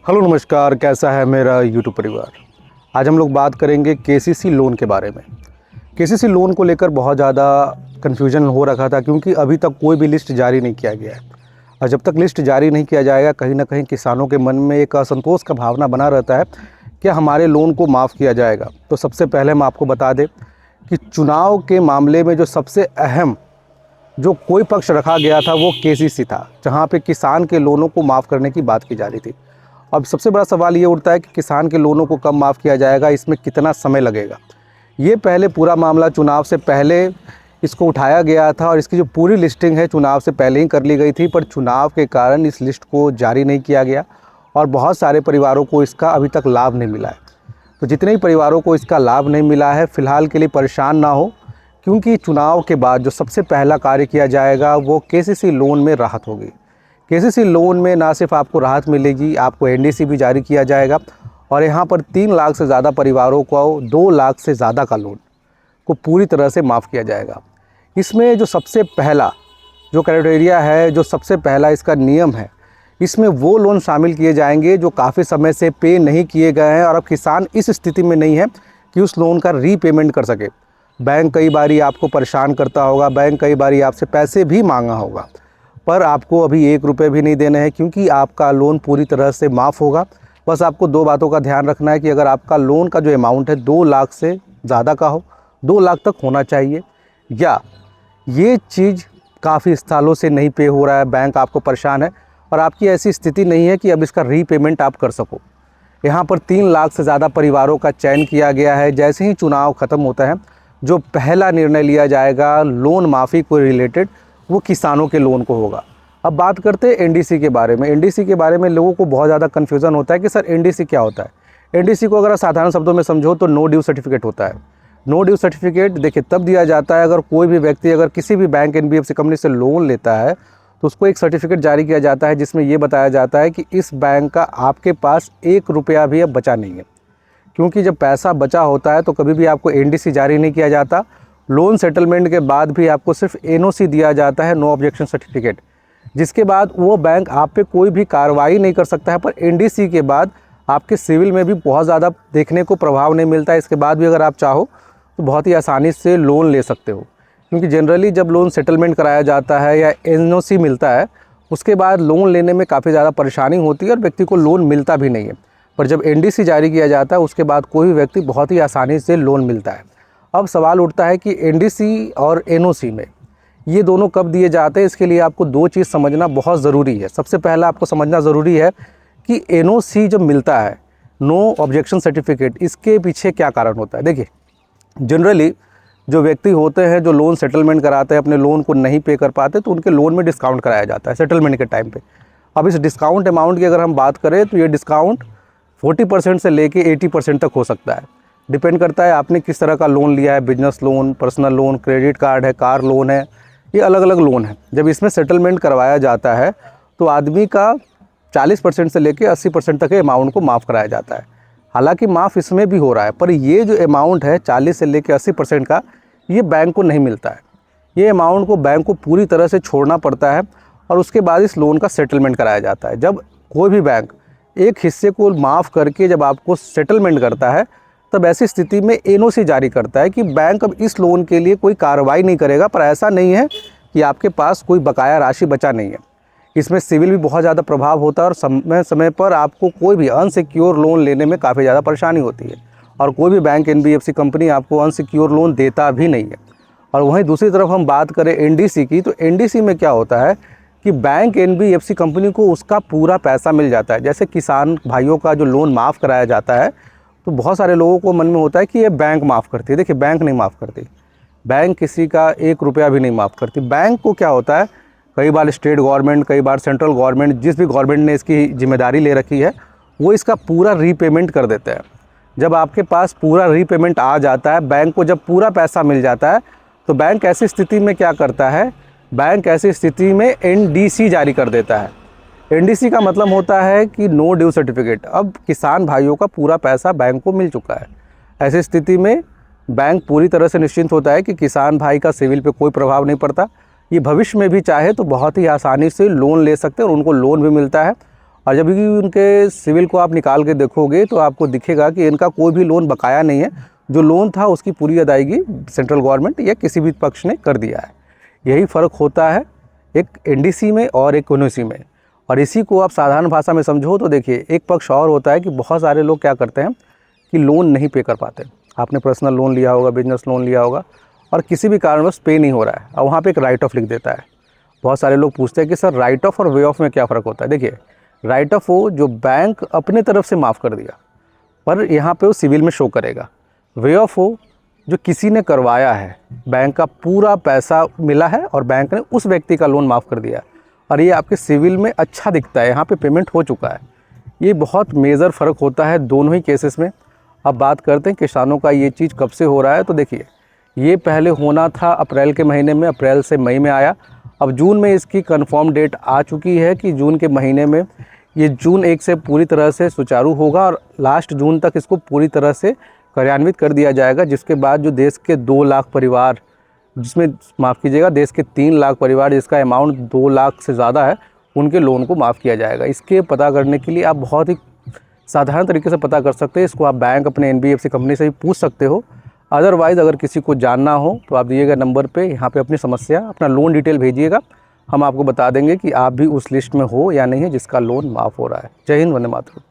Hello नमस्कार, कैसा है मेरा यूट्यूब परिवार। आज हम लोग बात करेंगे केसीसी लोन के बारे में। केसीसी लोन को लेकर बहुत ज़्यादा कन्फ्यूजन हो रखा था क्योंकि अभी तक कोई भी लिस्ट जारी नहीं किया गया है। और जब तक लिस्ट जारी नहीं किया जाएगा कहीं ना कहीं किसानों के मन में एक असंतोष का भावना बना रहता है कि हमारे लोन को माफ़ किया जाएगा। तो सबसे पहले हम आपको बता दें कि चुनाव के मामले में जो सबसे अहम जो कोई पक्ष रखा गया था वो केसीसी था, जहाँ पे किसान के लोनों को माफ़ करने की बात की जा रही थी। अब सबसे बड़ा सवाल ये उठता है कि किसान के लोनों को कब माफ़ किया जाएगा, इसमें कितना समय लगेगा। ये पहले पूरा मामला चुनाव से पहले इसको उठाया गया था और इसकी जो पूरी लिस्टिंग है चुनाव से पहले ही कर ली गई थी, पर चुनाव के कारण इस लिस्ट को जारी नहीं किया गया और बहुत सारे परिवारों को इसका अभी तक लाभ नहीं मिला है। तो जितने ही परिवारों को इसका लाभ नहीं मिला है, फ़िलहाल के लिए परेशान ना हो, क्योंकि चुनाव के बाद जो सबसे पहला कार्य किया जाएगा वो केसीसी लोन में राहत होगी। केसीसी लोन में ना सिर्फ आपको राहत मिलेगी, आपको एनडीसी भी जारी किया जाएगा और यहाँ पर 3 लाख से ज़्यादा परिवारों को 2 लाख से ज़्यादा का लोन को पूरी तरह से माफ़ किया जाएगा। इसमें जो सबसे पहला जो क्राइटेरिया है, जो सबसे पहला इसका नियम है, इसमें वो लोन शामिल किए जाएंगे जो काफ़ी समय से पे नहीं किए गए हैं और अब किसान इस स्थिति में नहीं है कि उस लोन का रीपेमेंट कर सके। बैंक कई बारी आपको परेशान करता होगा, बैंक कई बारी आपसे पैसे भी मांगा होगा, पर आपको अभी 1 रुपये भी नहीं देने हैं क्योंकि आपका लोन पूरी तरह से माफ़ होगा। बस आपको 2 बातों का ध्यान रखना है कि अगर आपका लोन का जो अमाउंट है 2 लाख से ज़्यादा का हो, 2 लाख तक होना चाहिए, या ये चीज़ काफ़ी सालों से नहीं पे हो रहा है, बैंक आपको परेशान है और आपकी ऐसी स्थिति नहीं है कि अब इसका रीपेमेंट आप कर सको। यहाँ पर 3 लाख से ज़्यादा परिवारों का चयन किया गया है। जैसे ही चुनाव ख़त्म होता है, जो पहला निर्णय लिया जाएगा लोन माफ़ी को रिलेटेड, वो किसानों के लोन को होगा। अब बात करते हैं एनडीसी के बारे में। एनडीसी के बारे में लोगों को बहुत ज़्यादा कन्फ्यूज़न होता है कि सर एनडीसी क्या होता है। एनडीसी को अगर साधारण शब्दों में समझो तो नो ड्यू सर्टिफिकेट होता है। नो ड्यू सर्टिफिकेट देखिए तब दिया जाता है अगर कोई भी व्यक्ति अगर किसी भी बैंक एनबीएफसी कंपनी से लोन लेता है तो उसको एक सर्टिफिकेट जारी किया जाता है जिसमें ये बताया जाता है कि इस बैंक का आपके पास 1 रुपया भी अब बचा नहीं है। क्योंकि जब पैसा बचा होता है तो कभी भी आपको एनडीसी जारी नहीं किया जाता। लोन सेटलमेंट के बाद भी आपको सिर्फ एनओसी दिया जाता है, नो ऑब्जेक्शन सर्टिफिकेट, जिसके बाद वो बैंक आप पे कोई भी कार्रवाई नहीं कर सकता है। पर एनडीसी के बाद आपके सिविल में भी बहुत ज़्यादा देखने को प्रभाव नहीं मिलता है। इसके बाद भी अगर आप चाहो तो बहुत ही आसानी से लोन ले सकते हो, क्योंकि जनरली जब लोन सेटलमेंट कराया जाता है या एनओसी मिलता है उसके बाद लोन लेने में काफ़ी ज़्यादा परेशानी होती है और व्यक्ति को लोन मिलता भी नहीं है। पर जब एनडीसी जारी किया जाता है उसके बाद कोई भी व्यक्ति बहुत ही आसानी से लोन मिलता है। अब सवाल उठता है कि एनडीसी और एनओसी में ये दोनों कब दिए जाते हैं। इसके लिए आपको 2 चीज़ समझना बहुत ज़रूरी है। सबसे पहला आपको समझना ज़रूरी है कि एनओसी जब मिलता है, नो ऑब्जेक्शन सर्टिफिकेट, इसके पीछे क्या कारण होता है। देखिए जनरली जो व्यक्ति होते हैं जो लोन सेटलमेंट कराते हैं, अपने लोन को नहीं पे कर पाते, तो उनके लोन में डिस्काउंट कराया जाता है सेटलमेंट के टाइम पे। अब इस डिस्काउंट अमाउंट की अगर हम बात करें तो ये डिस्काउंट 40% से लेके 80% तक हो सकता है। डिपेंड करता है आपने किस तरह का लोन लिया है, business loan, personal loan, credit card है, कार लोन है, ये अलग अलग लोन है। जब इसमें सेटलमेंट करवाया जाता है तो आदमी का 40% से लेके 80% तक के अमाउंट को माफ़ कराया जाता है। हालांकि माफ़ इसमें भी हो रहा है, पर ये जो अमाउंट है 40 से लेके 80% का, ये बैंक को नहीं मिलता है। ये अमाउंट को बैंक को पूरी तरह से छोड़ना पड़ता है और उसके बाद इस लोन का सेटलमेंट कराया जाता है। जब कोई भी बैंक एक हिस्से को माफ़ करके जब आपको सेटलमेंट करता है तब ऐसी स्थिति में एनओसी जारी करता है कि बैंक अब इस लोन के लिए कोई कार्रवाई नहीं करेगा। पर ऐसा नहीं है कि आपके पास कोई बकाया राशि बचा नहीं है। इसमें सिविल भी बहुत ज़्यादा प्रभाव होता है और समय समय पर आपको कोई भी अनसिक्योर लोन लेने में काफ़ी ज़्यादा परेशानी होती है और कोई भी बैंक एनबीएफसी कंपनी आपको अनसिक्योर लोन देता भी नहीं है। और वहीं दूसरी तरफ हम बात करें एनडीसी की, तो एनडीसी में क्या होता है कि बैंक एनबीएफसी कंपनी को उसका पूरा पैसा मिल जाता है। जैसे किसान भाइयों का जो लोन माफ़ कराया जाता है तो बहुत सारे लोगों को मन में होता है कि ये बैंक माफ़ करती है। देखिए बैंक नहीं माफ़ करती, बैंक किसी का 1 रुपया भी नहीं माफ़ करती। बैंक को क्या होता है, कई बार स्टेट गवर्नमेंट, कई बार सेंट्रल गवर्नमेंट, जिस भी गवर्नमेंट ने इसकी जिम्मेदारी ले रखी है वो इसका पूरा रीपेमेंट कर देते हैं। जब आपके पास पूरा रीपेमेंट आ जाता है, बैंक को जब पूरा पैसा मिल जाता है, तो बैंक ऐसी स्थिति में क्या करता है, बैंक ऐसी स्थिति में एनडीसी जारी कर देता है। एनडीसी का मतलब होता है कि नो ड्यू सर्टिफिकेट। अब किसान भाइयों का पूरा पैसा बैंक को मिल चुका है। ऐसी स्थिति में बैंक पूरी तरह से निश्चिंत होता है कि किसान भाई का सिविल पे कोई प्रभाव नहीं पड़ता। ये भविष्य में भी चाहे तो बहुत ही आसानी से लोन ले सकते हैं और उनको लोन भी मिलता है। और जब भी उनके सिविल को आप निकाल के देखोगे तो आपको दिखेगा कि इनका कोई भी लोन बकाया नहीं है। जो लोन था उसकी पूरी अदायगी सेंट्रल गवर्नमेंट या किसी भी पक्ष ने कर दिया है। यही फ़र्क होता है एक एनडीसी में और एक ओएनजीसी में। और इसी को आप साधारण भाषा में समझो तो देखिए, एक पक्ष और होता है कि बहुत सारे लोग क्या करते हैं कि लोन नहीं पे कर पाते। आपने पर्सनल लोन लिया होगा, बिजनेस लोन लिया होगा और किसी भी कारणवश पे नहीं हो रहा है और वहाँ पे एक राइट ऑफ लिख देता है। बहुत सारे लोग पूछते हैं कि सर राइट ऑफ और वे ऑफ में क्या फ़र्क होता है। देखिए, राइट ऑफ वो जो बैंक अपने तरफ से माफ़ कर दिया पर यहाँ पे वो सिविल में शो करेगा। वे ऑफ हो जो किसी ने करवाया है, बैंक का पूरा पैसा मिला है और बैंक ने उस व्यक्ति का लोन माफ़ कर दिया और ये आपके सिविल में अच्छा दिखता है, यहाँ पे पेमेंट हो चुका है। ये बहुत मेजर फ़र्क होता है दोनों ही केसेस में। अब बात करते हैं किसानों का ये चीज़ कब से हो रहा है। तो देखिए, ये पहले होना था अप्रैल के महीने में, अप्रैल से मई में आया। अब जून में इसकी कंफर्म डेट आ चुकी है कि जून के महीने में ये जून 1 से पूरी तरह से सुचारू होगा और लास्ट जून तक इसको पूरी तरह से कार्यान्वित कर दिया जाएगा। जिसके बाद जो देश के 2 लाख परिवार, जिसमें माफ़ कीजिएगा देश के 3 लाख परिवार जिसका अमाउंट 2 लाख से ज़्यादा है, उनके लोन को माफ़ किया जाएगा। इसके पता करने के लिए आप बहुत ही साधारण तरीके से पता कर सकते हैं। इसको आप बैंक अपने एनबीएफसी कंपनी से भी पूछ सकते हो। अदरवाइज़ अगर किसी को जानना हो तो आप दिएगा नंबर पे, यहाँ पे अपनी समस्या, अपना लोन डिटेल भेजिएगा। हम आपको बता देंगे कि आप भी उस लिस्ट में हो या नहीं है जिसका लोन माफ़ हो रहा है। जय हिंद, वंदे मातरम।